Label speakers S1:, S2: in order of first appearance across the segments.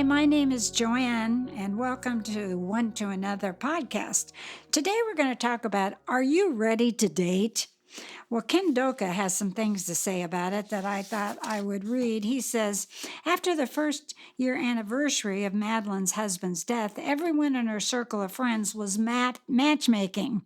S1: Hi, my name is Joanne, and welcome to One to Another podcast. Today we're going to talk about, are you ready to date? Well, Ken Doka has some things to say about it that I thought I would read. He says, after the first year anniversary of Madeline's husband's death, everyone in her circle of friends was matchmaking,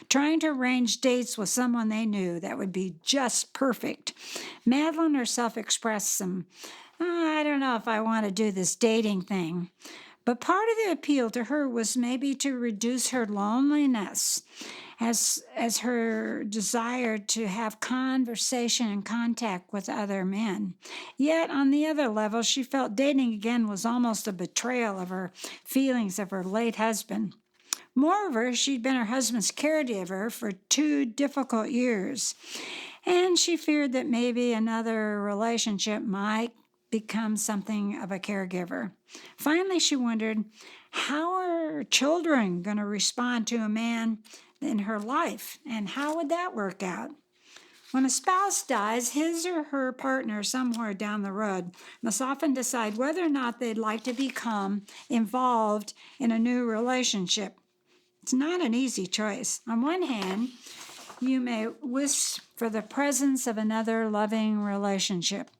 S1: trying to arrange dates with someone they knew that would be just perfect. Madeline herself expressed some, I don't know if I want to do this dating thing. But part of the appeal to her was maybe to reduce her loneliness as her desire to have conversation and contact with other men. Yet on the other level, she felt dating again was almost a betrayal of her feelings of her late husband. Moreover, she'd been her husband's caregiver for 2 difficult years, and she feared that maybe another relationship might become something of a caregiver. Finally, she wondered, how are her children going to respond to a man in her life, and how would that work out? When a spouse dies, his or her partner somewhere down the road must often decide whether or not they'd like to become involved in a new relationship. It's not an easy choice. On one hand, you may wish for the presence of another loving relationship.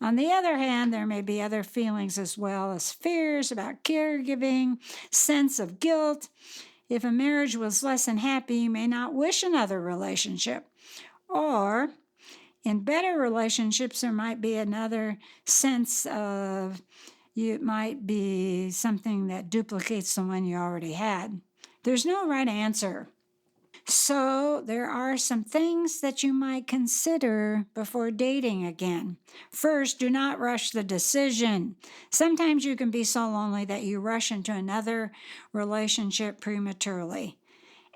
S1: On the other hand, there may be other feelings as well as fears about caregiving, sense of guilt. If a marriage was less than happy, you may not wish another relationship. Or in better relationships, there might be another sense of it might be something that duplicates the one you already had. There's no right answer. So there are some things that you might consider before dating again. First, do not rush the decision. Sometimes you can be so lonely that you rush into another relationship prematurely.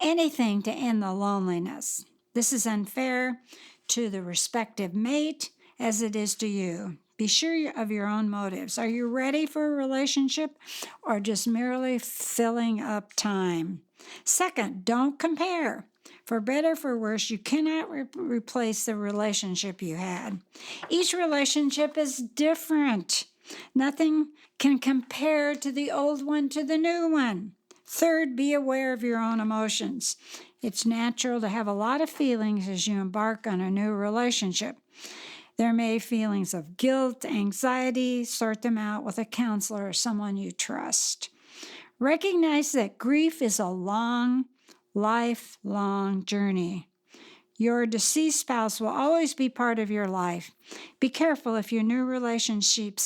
S1: Anything to end the loneliness. This is unfair to the respective mate as it is to you. Be sure of your own motives. Are you ready for a relationship or just merely filling up time? Second, don't compare. For better, for worse, you cannot replace the relationship you had. Each relationship is different. Nothing can compare to the old one to the new one. Third, be aware of your own emotions. It's natural to have a lot of feelings as you embark on a new relationship. There may be feelings of guilt, anxiety. Sort them out with a counselor or someone you trust. Recognize that grief is a lifelong journey. Your deceased spouse will always be part of your life. Be careful if your new relationship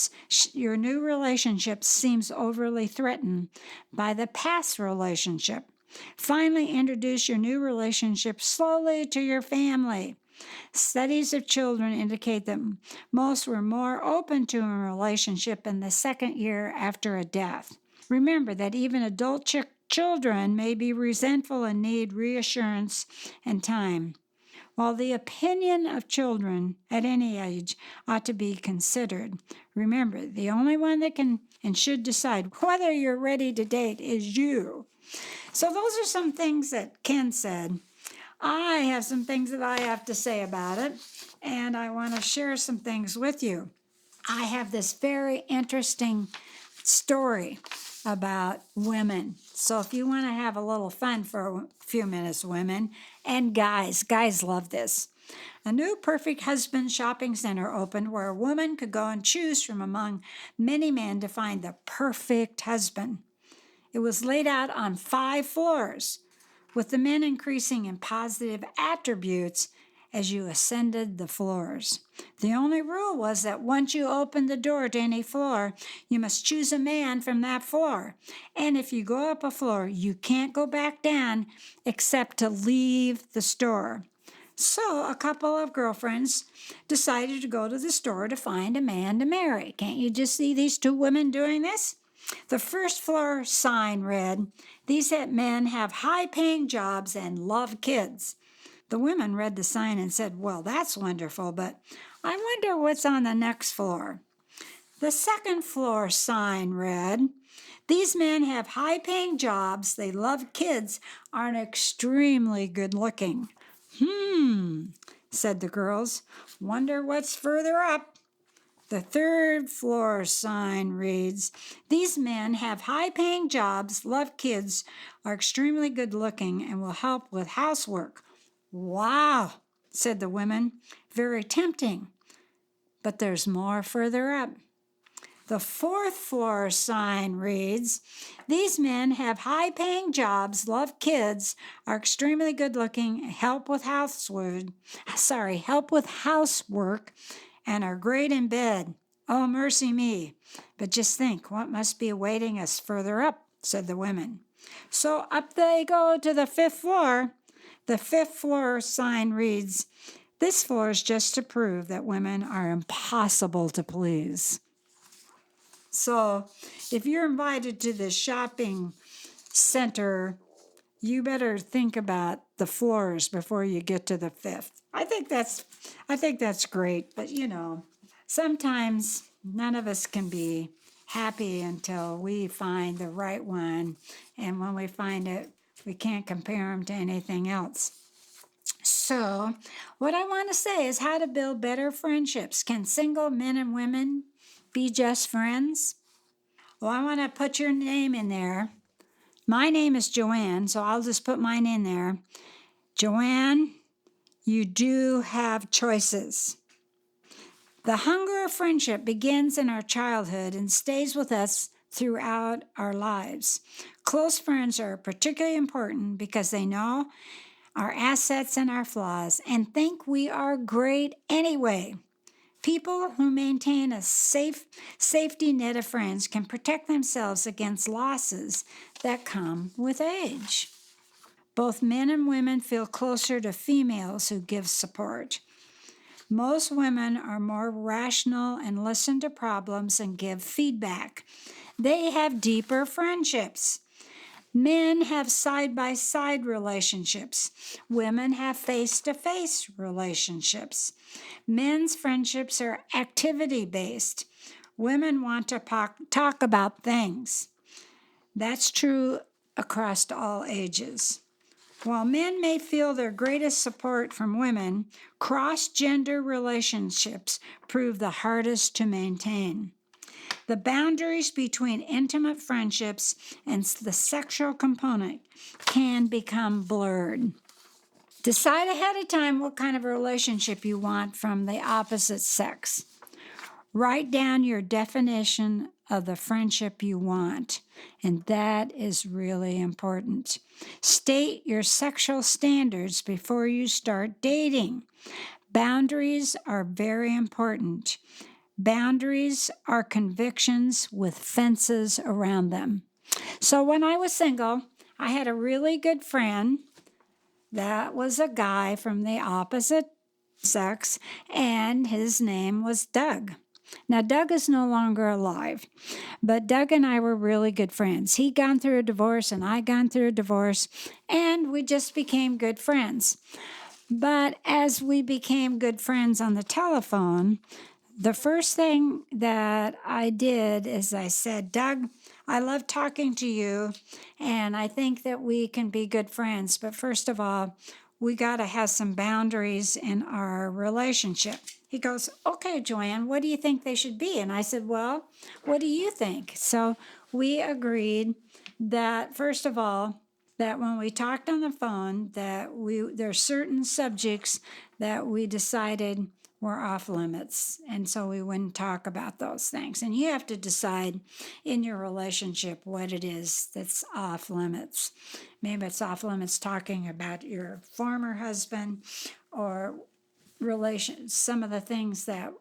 S1: seems overly threatened by the past relationship. Finally, introduce your new relationship slowly to your family. Studies of children indicate that most were more open to a relationship in the second year after a death. Remember that even adult children may be resentful and need reassurance and time. While the opinion of children at any age ought to be considered, remember, the only one that can and should decide whether you're ready to date is you. So those are some things that Ken said. I have some things that I have to say about it, and I want to share some things with you. I have this very interesting story about women. So if you want to have a little fun for a few minutes, women and guys love this. A new Perfect Husband shopping center opened where a woman could go and choose from among many men to find the perfect husband. It was laid out on 5 floors, with the men increasing in positive attributes as you ascended the floors. The only rule was that once you opened the door to any floor, you must choose a man from that floor. And if you go up a floor, you can't go back down except to leave the store. So a couple of girlfriends decided to go to the store to find a man to marry. Can't you just see these 2 women doing this? The first floor sign read, "These men have high-paying jobs and love kids." The women read the sign and said, "Well, that's wonderful, but I wonder what's on the next floor." The second floor sign read, "These men have high-paying jobs, they love kids, are extremely good-looking." Said the girls. "Wonder what's further up." The third floor sign reads, these men have high-paying jobs, love kids, are extremely good-looking, and will help with housework. Wow, said the women. Very tempting. But there's more further up. The fourth floor sign reads, these men have high-paying jobs, love kids, are extremely good-looking, help with housework, and are great in bed. Oh, mercy me. But just think, what must be awaiting us further up, said the women. So up they go to the fifth floor. The fifth floor sign reads, this floor is just to prove that women are impossible to please. So if you're invited to the shopping center, you better think about the floors before you get to the fifth. I think that's great, but sometimes none of us can be happy until we find the right one, and when we find it, we can't compare them to anything else. So, what I want to say is how to build better friendships. Can single men and women be just friends? Well, I want to put your name in there. My name is Joanne, so I'll just put mine in there. Joanne, you do have choices. The hunger of friendship begins in our childhood and stays with us throughout our lives. Close friends are particularly important because they know our assets and our flaws and think we are great anyway. People who maintain a safety net of friends can protect themselves against losses that come with age. Both men and women feel closer to females who give support. Most women are more rational and listen to problems and give feedback. They have deeper friendships. Men have side-by-side relationships. Women have face-to-face relationships. Men's friendships are activity-based. Women want to talk about things. That's true across all ages. While men may feel their greatest support from women, cross-gender relationships prove the hardest to maintain. The boundaries between intimate friendships and the sexual component can become blurred. Decide ahead of time what kind of relationship you want from the opposite sex. Write down your definition of the friendship you want, and that is really important. State your sexual standards before you start dating. Boundaries are very important. Boundaries are convictions with fences around them. So when I was single, I had a really good friend that was a guy from the opposite sex, and his name was Doug. Now, Doug is no longer alive, but Doug and I were really good friends. He'd gone through a divorce, and I'd gone through a divorce, and we just became good friends. But as we became good friends on the telephone, the first thing that I did is I said, Doug, I love talking to you, and I think that we can be good friends. But first of all, we got to have some boundaries in our relationship. He goes, okay, Joanne, what do you think they should be? And I said, well, what do you think? So we agreed that, first of all, that when we talked on the phone, that there are certain subjects that we decided were off limits, and so we wouldn't talk about those things. And you have to decide in your relationship what it is that's off limits. Maybe it's off limits talking about your former husband, or some of the things that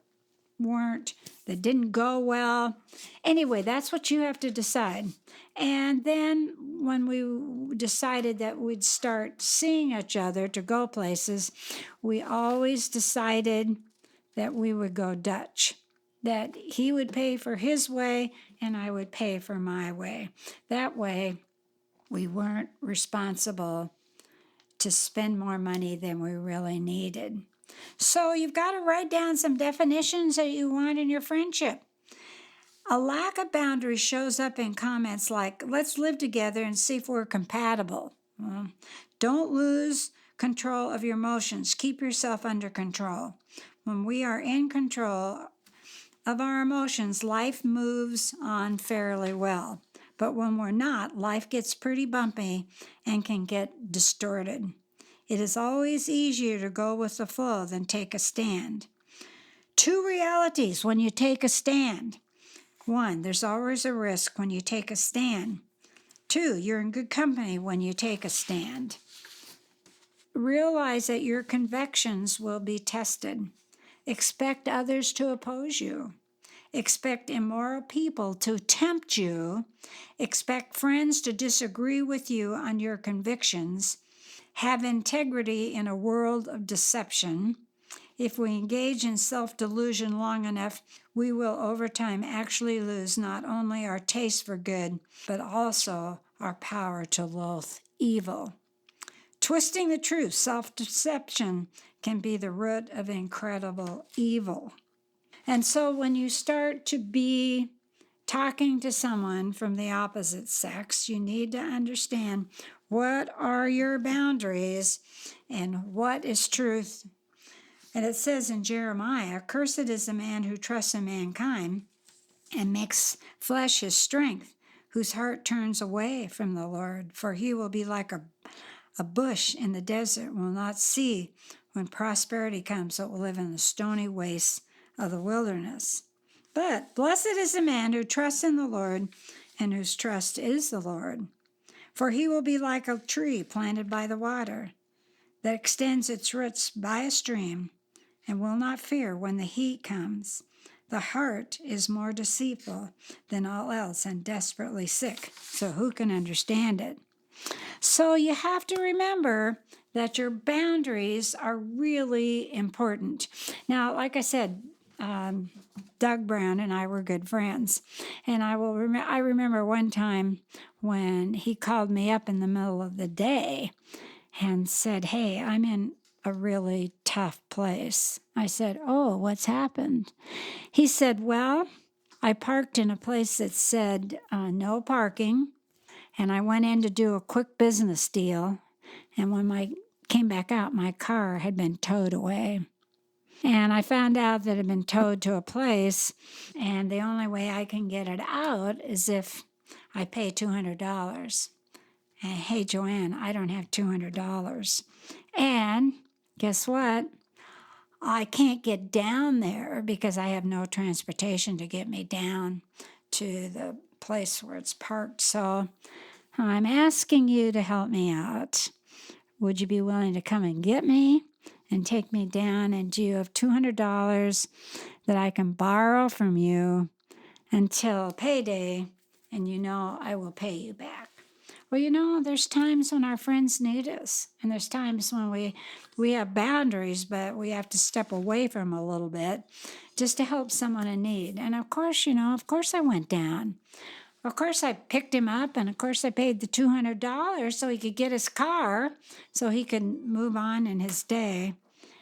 S1: didn't go well. Anyway, that's what you have to decide. And then when we decided that we'd start seeing each other to go places, we always decided that we would go Dutch, that he would pay for his way and I would pay for my way. That way, we weren't responsible to spend more money than we really needed. So you've got to write down some definitions that you want in your friendship. A lack of boundaries shows up in comments like, let's live together and see if we're compatible. Well, don't lose control of your emotions. Keep yourself under control. When we are in control, of our emotions, life moves on fairly well. But when we're not, life gets pretty bumpy and can get distorted. It is always easier to go with the flow than take a stand. Two realities when you take a stand. One, there's always a risk when you take a stand. Two, you're in good company when you take a stand. Realize that your convictions will be tested. Expect others to oppose you. Expect immoral people to tempt you. Expect friends to disagree with you on your convictions. Have integrity in a world of deception. If we engage in self-delusion long enough, we will over time actually lose not only our taste for good, but also our power to loathe evil. Twisting the truth, self-deception, can be the root of incredible evil. And so when you start to be talking to someone from the opposite sex, you need to understand what are your boundaries and what is truth. And it says in Jeremiah, "Cursed is the man who trusts in mankind and makes flesh his strength, whose heart turns away from the Lord, for he will be like a bush in the desert, will not see when prosperity comes, it will live in the stony wastes of the wilderness. But blessed is the man who trusts in the Lord and whose trust is the Lord. For he will be like a tree planted by the water that extends its roots by a stream and will not fear when the heat comes. The heart is more deceitful than all else and desperately sick. So who can understand it?" So you have to remember that your boundaries are really important. Now, like I said, Doug Brown and I were good friends, and I remember one time when he called me up in the middle of the day and said, "Hey, I'm in a really tough place." I said, "Oh, what's happened?" He said, "Well, I parked in a place that said no parking, and I went in to do a quick business deal, and when I came back out, my car had been towed away. And I found out that it had been towed to a place, and the only way I can get it out is if I pay $200. And hey, Joanne, I don't have $200. And guess what? I can't get down there because I have no transportation to get me down to the place where it's parked. So I'm asking you to help me out. Would you be willing to come and get me and take me down? And do you have $200 that I can borrow from you until payday? And you know I will pay you back. Well, there's times when our friends need us, and there's times when we have boundaries, but we have to step away from a little bit just to help someone in need. And of course, I went down. Of course, I picked him up, and of course, I paid the $200 so he could get his car, so he could move on in his day.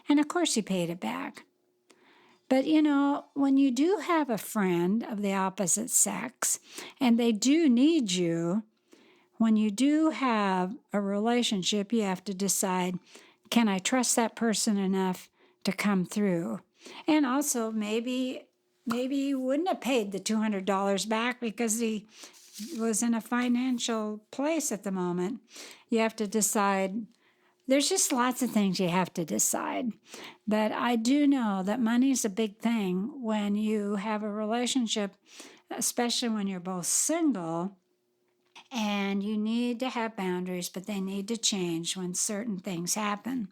S1: And of course, he paid it back. But when you do have a friend of the opposite sex, and they do need you, when you do have a relationship, you have to decide, can I trust that person enough to come through? And also, maybe he wouldn't have paid the $200 back because he was in a financial place at the moment. You have to decide. There's just lots of things you have to decide. But I do know that money is a big thing when you have a relationship, especially when you're both single, and you need to have boundaries, but they need to change when certain things happen.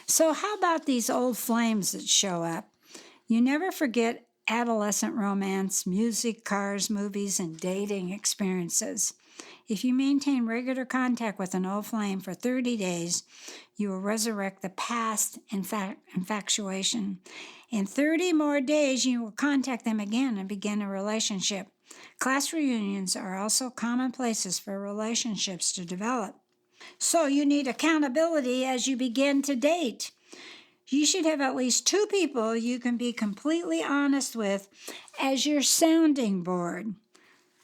S1: So how about these old flames that show up? You never forget adolescent romance, music, cars, movies, and dating experiences. If you maintain regular contact with an old flame for 30 days, you will resurrect the past infatuation. In 30 more days, you will contact them again and begin a relationship. Class reunions are also common places for relationships to develop. So you need accountability as you begin to date. You should have at least 2 people you can be completely honest with as your sounding board.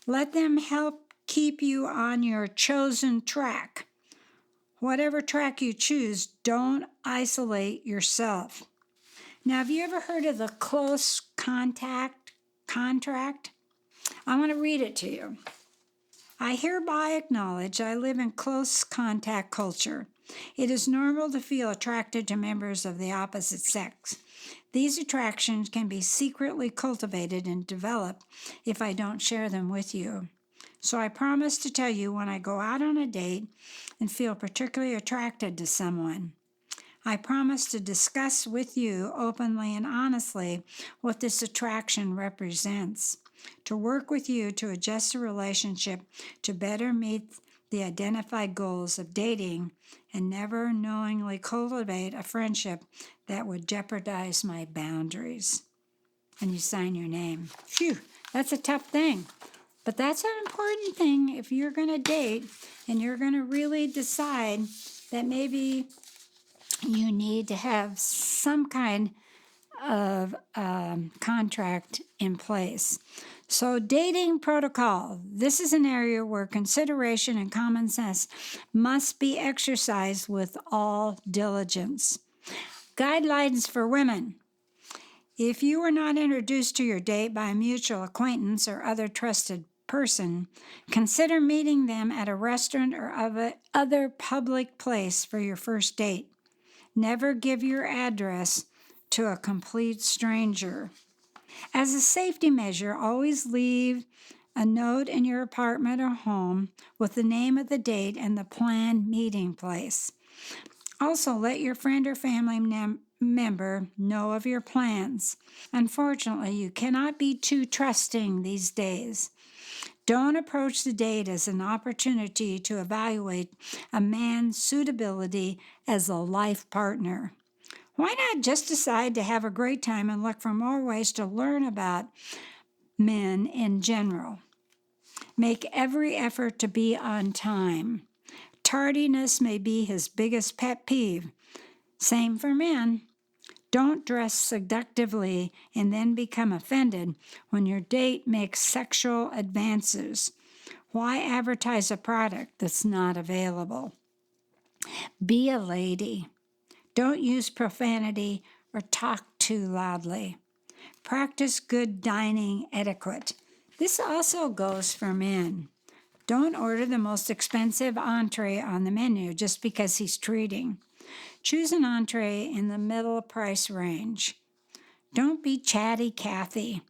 S1: Let them help keep you on your chosen track. Whatever track you choose, don't isolate yourself. Now, have you ever heard of the close contact contract? I want to read it to you. I hereby acknowledge I live in close contact culture. It is normal to feel attracted to members of the opposite sex. These attractions can be secretly cultivated and developed if I don't share them with you. So I promise to tell you when I go out on a date and feel particularly attracted to someone. I promise to discuss with you openly and honestly what this attraction represents, to work with you to adjust the relationship to better meet the identified goals of dating, and never knowingly cultivate a friendship that would jeopardize my boundaries. And you sign your name. Phew, that's a tough thing. But that's an important thing if you're going to date and you're going to really decide that maybe you need to have some kind of contract in place. So, dating protocol. This is an area where consideration and common sense must be exercised with all diligence. Guidelines for women. If you were not introduced to your date by a mutual acquaintance or other trusted person, consider meeting them at a restaurant or other public place for your first date. Never give your address to a complete stranger. As a safety measure, always leave a note in your apartment or home with the name of the date and the planned meeting place. Also, let your friend or family member know of your plans. Unfortunately, you cannot be too trusting these days. Don't approach the date as an opportunity to evaluate a man's suitability as a life partner. Why not just decide to have a great time and look for more ways to learn about men in general? Make every effort to be on time. Tardiness may be his biggest pet peeve. Same for men. Don't dress seductively and then become offended when your date makes sexual advances. Why advertise a product that's not available? Be a lady. Don't use profanity or talk too loudly. Practice good dining etiquette. This also goes for men. Don't order the most expensive entree on the menu just because he's treating. Choose an entree in the middle price range. Don't be chatty Cathy.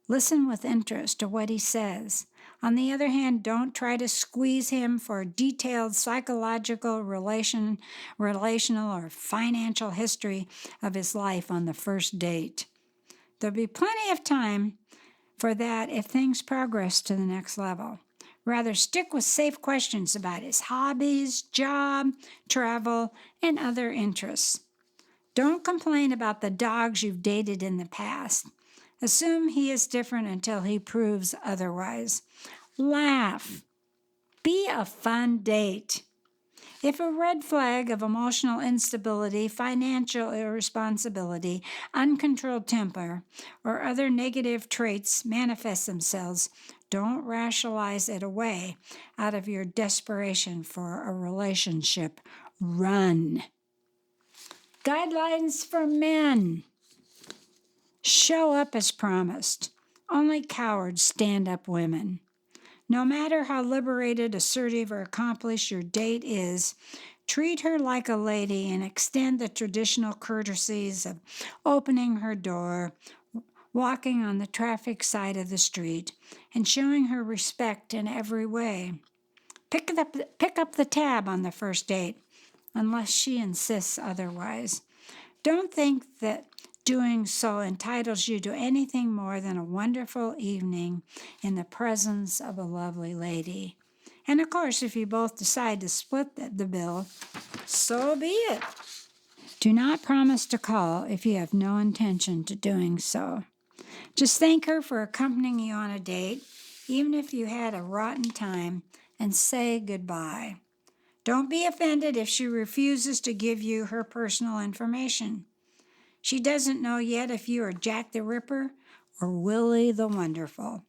S1: Listen with interest to what he says. On the other hand, don't try to squeeze him for a detailed psychological, relational, or financial history of his life on the first date. There'll be plenty of time for that if things progress to the next level. Rather, stick with safe questions about his hobbies, job, travel, and other interests. Don't complain about the dogs you've dated in the past. Assume he is different until he proves otherwise. Laugh. Be a fun date. If a red flag of emotional instability, financial irresponsibility, uncontrolled temper, or other negative traits manifest themselves, don't rationalize it away out of your desperation for a relationship. Run. Guidelines for men. Show up as promised. Only cowards stand up women. No matter how liberated, assertive, or accomplished your date is, treat her like a lady and extend the traditional courtesies of opening her door, walking on the traffic side of the street, and showing her respect in every way. Pick up the tab on the first date, unless she insists otherwise. Don't think that doing so entitles you to anything more than a wonderful evening in the presence of a lovely lady. And of course, if you both decide to split the bill, so be it. Do not promise to call if you have no intention to doing so. Just thank her for accompanying you on a date, even if you had a rotten time, and say goodbye. Don't be offended if she refuses to give you her personal information. She doesn't know yet if you are Jack the Ripper or Willie the Wonderful.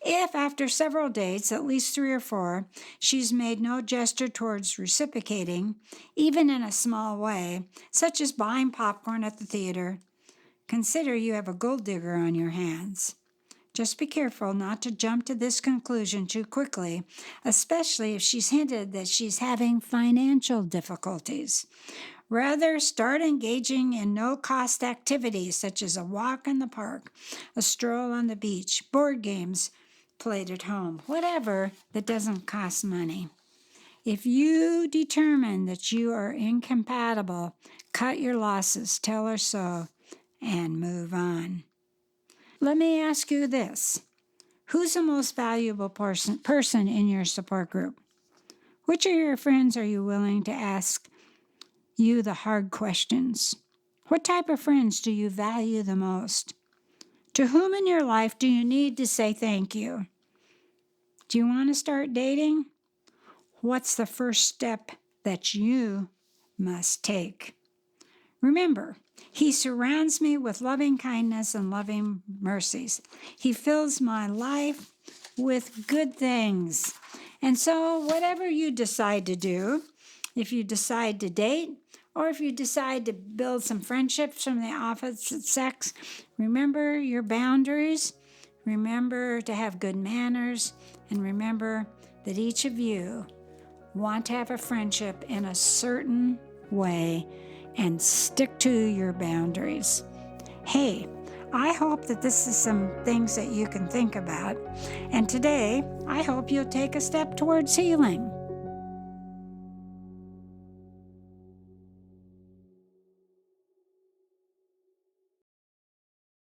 S1: If, after several dates, at least 3 or 4, she's made no gesture towards reciprocating, even in a small way, such as buying popcorn at the theater, consider you have a gold digger on your hands. Just be careful not to jump to this conclusion too quickly, especially if she's hinted that she's having financial difficulties. Rather, start engaging in no-cost activities such as a walk in the park, a stroll on the beach, board games played at home, whatever that doesn't cost money. If you determine that you are incompatible, cut your losses, tell her so, and move on. Let me ask you this. Who's the most valuable person in your support group? Which of your friends are you willing to ask you the hard questions? What type of friends do you value the most? To whom in your life do you need to say thank you? Do you want to start dating? What's the first step that you must take? Remember, He surrounds me with loving kindness and loving mercies. He fills my life with good things. And so whatever you decide to do, if you decide to date, or if you decide to build some friendships from the opposite sex, remember your boundaries, remember to have good manners, and remember that each of you want to have a friendship in a certain way and stick to your boundaries. Hey, I hope that this is some things that you can think about. And today, I hope you'll take a step towards healing.